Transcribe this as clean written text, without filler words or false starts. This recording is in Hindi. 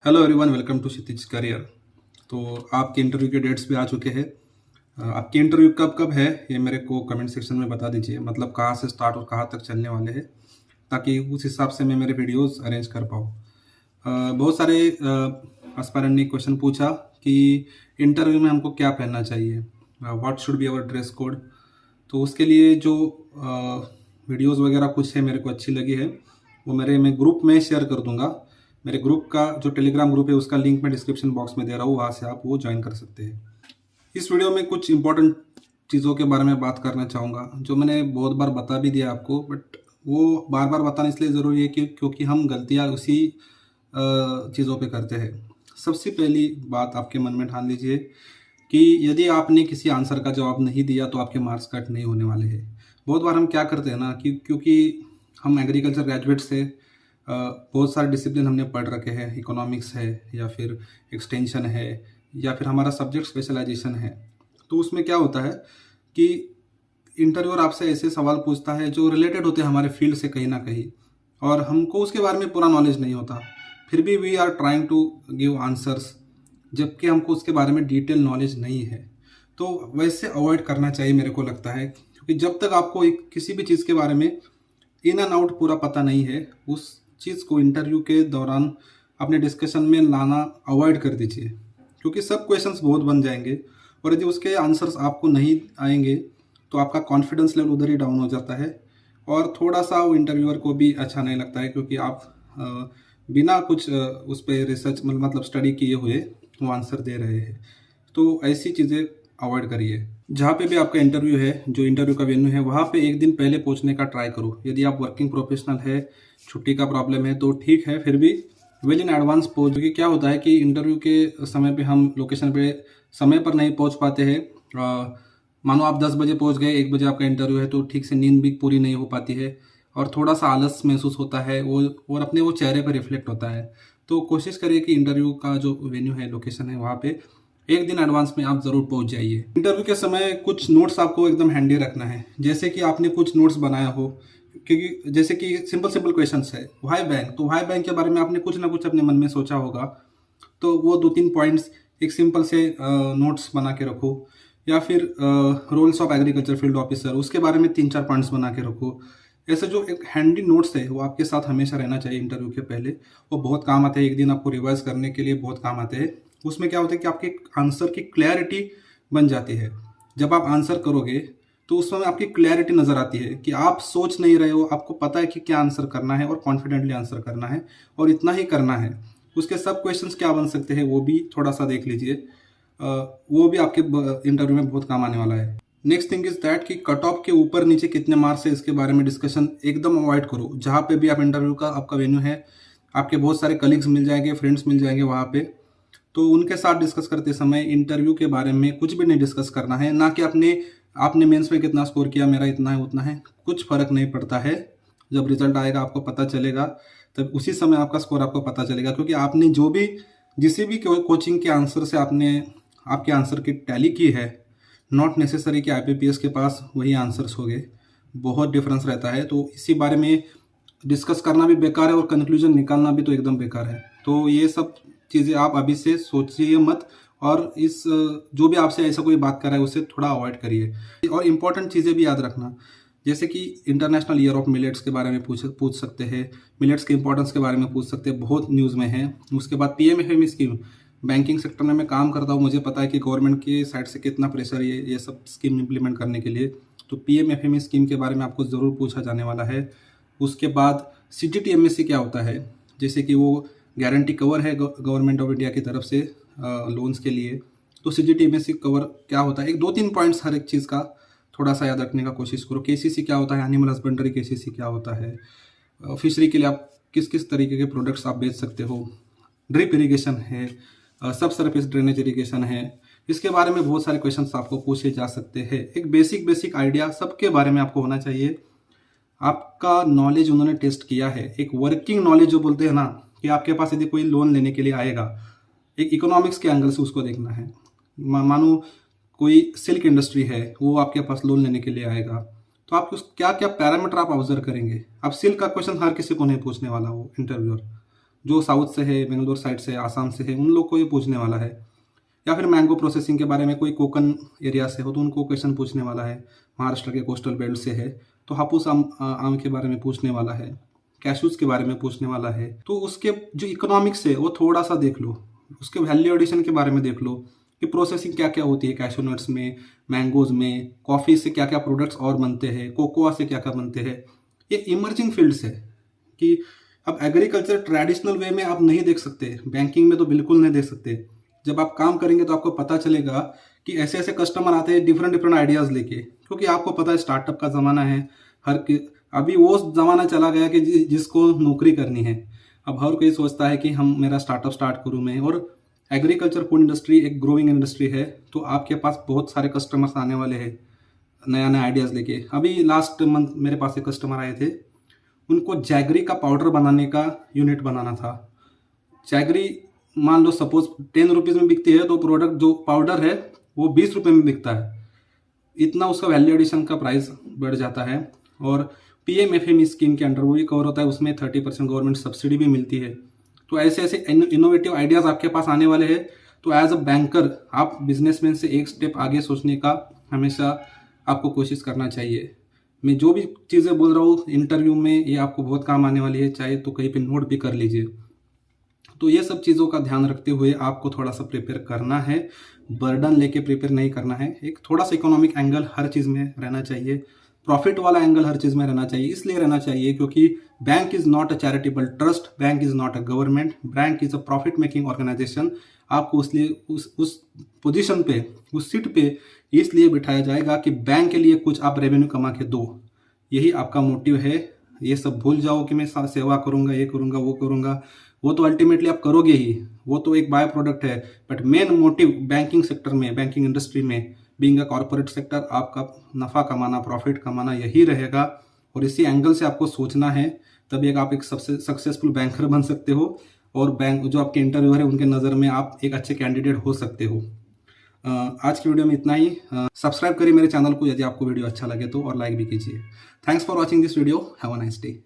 Hello everyone, welcome to Kshitij career. तो आपके इंटरव्यू के डेट्स भी आ चुके हैं। आपकी इंटरव्यू कब कब है ये मेरे को कमेंट सेक्शन में बता दीजिए, मतलब कहाँ से स्टार्ट और कहाँ तक चलने वाले हैं, ताकि उस हिसाब से मैं मेरे वीडियोस अरेंज कर पाऊँ। बहुत सारे एस्पायरेंट ने क्वेश्चन पूछा कि इंटरव्यू में हमको क्या पहनना चाहिए, what should be our dress code. तो उसके लिए जो वीडियोस वगैरह कुछ है मेरे को अच्छी लगी है, वो मैं ग्रुप में शेयर कर दूंगा। मेरे ग्रुप का जो टेलीग्राम ग्रुप है उसका लिंक मैं डिस्क्रिप्शन बॉक्स में दे रहा हूँ, वहाँ से आप वो ज्वाइन कर सकते हैं। इस वीडियो में कुछ इंपॉर्टेंट चीज़ों के बारे में बात करना चाहूँगा, जो मैंने बहुत बार बता भी दिया आपको, बट वो बार बार बताना इसलिए ज़रूरी है कि क्योंकि हम गलतियाँ उसी चीज़ों पे करते हैं। सबसे पहली बात आपके मन में ठान लीजिए कि यदि आपने किसी आंसर का जवाब नहीं दिया तो आपके मार्क्स कट नहीं होने वाले हैं। बहुत बार हम क्या करते हैं ना कि क्योंकि हम एग्रीकल्चर ग्रेजुएट से बहुत सारे डिसिप्लिन हमने पढ़ रखे हैं, इकोनॉमिक्स है या फिर एक्सटेंशन है या फिर हमारा सब्जेक्ट स्पेशलाइजेशन है। तो उसमें क्या होता है कि इंटरव्यूअर आपसे ऐसे सवाल पूछता है जो रिलेटेड होते हैं हमारे फील्ड से कहीं ना कहीं, और हमको उसके बारे में पूरा नॉलेज नहीं होता, फिर भी we are trying to give answers, जबकि हमको उसके बारे में डिटेल नॉलेज नहीं है। तो वैसे अवॉइड करना चाहिए मेरे को लगता है, क्योंकि जब तक आपको किसी भी चीज़ के बारे में इन एंड आउट पूरा पता नहीं है, उस चीज़ को इंटरव्यू के दौरान अपने डिस्कशन में लाना अवॉइड कर दीजिए, क्योंकि सब क्वेश्चंस बहुत बन जाएंगे और यदि उसके आंसर्स आपको नहीं आएंगे तो आपका कॉन्फिडेंस लेवल उधर ही डाउन हो जाता है और थोड़ा सा वो इंटरव्यूअर को भी अच्छा नहीं लगता है, क्योंकि आप बिना कुछ उस पर रिसर्च मतलब स्टडी किए हुए वो आंसर दे रहे हैं। तो ऐसी चीज़ें अवॉइड करिए। जहाँ पे भी आपका इंटरव्यू है, जो इंटरव्यू का वेन्यू है, वहाँ पे एक दिन पहले पहुँचने का ट्राई करो। यदि आप वर्किंग प्रोफेशनल है, छुट्टी का प्रॉब्लम है तो ठीक है, फिर भी वेल इन एडवांस पहुँच, क्योंकि क्या होता है कि इंटरव्यू के समय पे हम लोकेशन पे समय पर नहीं पहुँच पाते हैं। मानो आप 10 बजे पहुँच गए, 1 बजे आपका इंटरव्यू है, तो ठीक से नींद भी पूरी नहीं हो पाती है और थोड़ा सा आलस महसूस होता है वो, और अपने वो चेहरे पर रिफ्लेक्ट होता है। तो कोशिश करिए कि इंटरव्यू का जो वेन्यू है, लोकेशन है, वहाँ पे एक दिन एडवांस में आप ज़रूर पहुँच जाइए। इंटरव्यू के समय कुछ नोट्स आपको एकदम हैंडी रखना है, जैसे कि आपने कुछ नोट्स बनाया हो, क्योंकि जैसे कि सिंपल सिंपल क्वेश्चंस है, व्हाई बैंक, तो व्हाई बैंक के बारे में आपने कुछ ना कुछ अपने मन में सोचा होगा, तो वो 2-3 पॉइंट्स एक सिंपल से नोट्स बना के रखो। या फिर roles of agriculture field officer, उसके बारे में 3-4 पॉइंट्स बना के रखो। ऐसे जो एक हैंडी नोट्स है वो आपके साथ हमेशा रहना चाहिए इंटरव्यू के पहले। वो बहुत काम आते हैं, एक दिन आपको रिवाइज करने के लिए बहुत काम आते हैं। उसमें क्या होता है कि आपके आंसर की क्लैरिटी बन जाती है। जब आप आंसर करोगे तो उसमें आपकी क्लैरिटी नज़र आती है कि आप सोच नहीं रहे हो, आपको पता है कि क्या आंसर करना है और कॉन्फिडेंटली आंसर करना है और इतना ही करना है। उसके सब क्वेश्चंस क्या बन सकते हैं वो भी थोड़ा सा देख लीजिए, वो भी आपके इंटरव्यू में बहुत काम आने वाला है। नेक्स्ट थिंग इज दैट कि कट ऑफ के ऊपर नीचे कितने मार्क्स है, इसके बारे में डिस्कशन एकदम अवॉइड करो। जहाँ पे भी आप इंटरव्यू का आपका वेन्यू है, आपके बहुत सारे कलीग्स मिल जाएंगे, फ्रेंड्स मिल जाएंगे वहाँ पे, तो उनके साथ डिस्कस करते समय इंटरव्यू के बारे में कुछ भी नहीं डिस्कस करना है। ना कि आपने मेंस में कितना स्कोर किया, मेरा इतना है उतना है, कुछ फर्क नहीं पड़ता है। जब रिजल्ट आएगा आपको पता चलेगा, तब उसी समय आपका स्कोर आपको पता चलेगा, क्योंकि आपने जो भी जिस भी कोचिंग के आंसर से आपने आपके आंसर की टैली की है, नॉट नेसेसरी कि IPPS के पास वही आंसर्स हो गए, बहुत डिफरेंस रहता है। तो इसी बारे में डिस्कस करना भी बेकार है और कंक्लूजन निकालना भी तो एकदम बेकार है। तो ये सब चीज़ें आप अभी से सोचिए मत, और इस जो भी आपसे ऐसा कोई बात कर रहा है उससे थोड़ा अवॉइड करिए। और इम्पॉर्टेंट चीज़ें भी याद रखना, जैसे कि इंटरनेशनल ईयर ऑफ मिलेट्स के बारे में पूछ सकते हैं, मिलेट्स के इंपॉर्टेंस के बारे में पूछ सकते हैं, बहुत न्यूज़ में है। उसके बाद PMFM स्कीम, बैंकिंग सेक्टर में मैं काम करता हूँ, मुझे पता है कि गवर्नमेंट की साइड से कितना प्रेशर है ये सब स्कीम इम्प्लीमेंट करने के लिए। तो PMFM स्कीम के बारे में आपको ज़रूर पूछा जाने वाला है। उसके बाद CGT MSc क्या होता है, जैसे कि वो गारंटी कवर है गवर्नमेंट ऑफ इंडिया की तरफ से लोन्स के लिए। तो CGT MSc कवर क्या होता है, एक 2-3 पॉइंट्स हर एक चीज़ का थोड़ा सा याद रखने का कोशिश करो। KCC क्या होता है, एनिमल हस्बेंड्री KCC क्या होता है, फिशरी के लिए आप किस किस तरीके के प्रोडक्ट्स आप बेच सकते हो, ड्रिप इरीगेशन है, सब सरफेस ड्रेनेज इरीगेशन है, इसके बारे में बहुत सारे क्वेश्चंस आपको पूछे जा सकते हैं। एक बेसिक आइडिया सबके बारे में आपको होना चाहिए। आपका नॉलेज उन्होंने टेस्ट किया है, एक वर्किंग नॉलेज जो बोलते हैं ना, कि आपके पास यदि कोई लोन लेने के लिए आएगा, एक इकोनॉमिक्स के एंगल से उसको देखना है। मानो कोई सिल्क इंडस्ट्री है, वो आपके पास लोन लेने के लिए आएगा, तो आप क्या क्या पैरामीटर आप ऑब्जर्व करेंगे। अब सिल्क का क्वेश्चन हर किसी को नहीं पूछने वाला वो इंटरव्यूअर, जो साउथ से है, बेंगलोर साइड से, आसाम से है, उन लोग को ये पूछने वाला है। या फिर मैंगो प्रोसेसिंग के बारे में कोई कोकन एरिया से हो तो उनको क्वेश्चन पूछने वाला है। महाराष्ट्र के कोस्टल बेल्ट से है तो हापुस आम के बारे में पूछने वाला है, कैशूज के बारे में पूछने वाला है। तो उसके जो इकोनॉमिक्स है वो थोड़ा सा देख लो, उसके वैल्यू एडिशन के बारे में देख लो कि प्रोसेसिंग क्या क्या होती है कैशू नट्स में, मैंगोज में, कॉफ़ी से क्या क्या प्रोडक्ट्स और बनते हैं, कोकोआ से क्या क्या बनते हैं। ये इमर्जिंग फील्ड्स है कि अब एग्रीकल्चर ट्रेडिशनल वे में आप नहीं देख सकते, बैंकिंग में तो बिल्कुल नहीं देख सकते। जब आप काम करेंगे तो आपको पता चलेगा कि ऐसे ऐसे कस्टमर आते हैं डिफरेंट आइडियाज़ लेके, क्योंकि आपको पता है स्टार्टअप का ज़माना है। अभी वो ज़माना चला गया कि जिसको नौकरी करनी है। अब हर कोई सोचता है कि मेरा स्टार्टअप स्टार्ट करूँ मैं। और एग्रीकल्चर फूड इंडस्ट्री एक ग्रोइंग इंडस्ट्री है, तो आपके पास बहुत सारे कस्टमर्स आने वाले हैं नया नया आइडियाज़ लेके। अभी लास्ट मंथ मेरे पास एक कस्टमर आए थे, उनको जैगरी का पाउडर बनाने का यूनिट बनाना था। जैगरी मान लो सपोज 10 रुपीज़ में बिकती है, तो प्रोडक्ट जो पाउडर है वो 20 रुपये में बिकता है। इतना उसका वैल्यू एडिशन का प्राइस बढ़ जाता है। और PMFM स्कीम के अंडर वो भी कवर होता है, उसमें 30% गवर्नमेंट सब्सिडी भी मिलती है। तो ऐसे ऐसे इनोवेटिव आइडियाज़ आपके पास आने वाले हैं। तो एज अ बैंकर आप बिजनेसमैन से एक स्टेप आगे सोचने का हमेशा आपको कोशिश करना चाहिए। मैं जो भी चीज़ें बोल रहा हूँ इंटरव्यू में ये आपको बहुत काम आने वाली है, चाहे तो कहीं पे नोट भी कर लीजिए। तो ये सब चीज़ों का ध्यान रखते हुए आपको थोड़ा सा प्रिपेयर करना है, बर्डन लेके प्रिपेयर नहीं करना है। एक थोड़ा सा इकोनॉमिक एंगल हर चीज़ में रहना चाहिए, प्रॉफिट वाला एंगल हर चीज़ में रहना चाहिए। इसलिए रहना चाहिए क्योंकि bank is not a charitable trust, bank is not a government, bank is a profit making organisation. आपको उसलिए उस पोजीशन पे, उस सीट पे इसलिए बिठाया जाएगा कि बैंक के लिए कुछ आप रेवेन्यू कमा के दो। यही आपका मोटिव है। ये सब भूल जाओ कि मैं सेवा करूँगा, ये करूँगा, वो करूँगा। वो तो अल्टीमेटली आप करोगे ही, वो तो एक बाय प्रोडक्ट है। But main motive banking sector में, बैंकिंग इंडस्ट्री में, बीइंग अ कॉर्पोरेट सेक्टर, आपका नफ़ा कमाना, प्रॉफिट कमाना यही रहेगा। और इसी एंगल से आपको सोचना है, तभी आप एक सबसे सक्सेसफुल बैंकर बन सकते हो। और बैंक जो आपके इंटरव्यूअर है उनके नज़र में आप एक अच्छे कैंडिडेट हो सकते हो। आज की वीडियो में इतना ही। सब्सक्राइब करिए मेरे चैनल को यदि आपको वीडियो अच्छा लगे तो, और लाइक भी कीजिए। Thanks for watching this video. Have a nice day.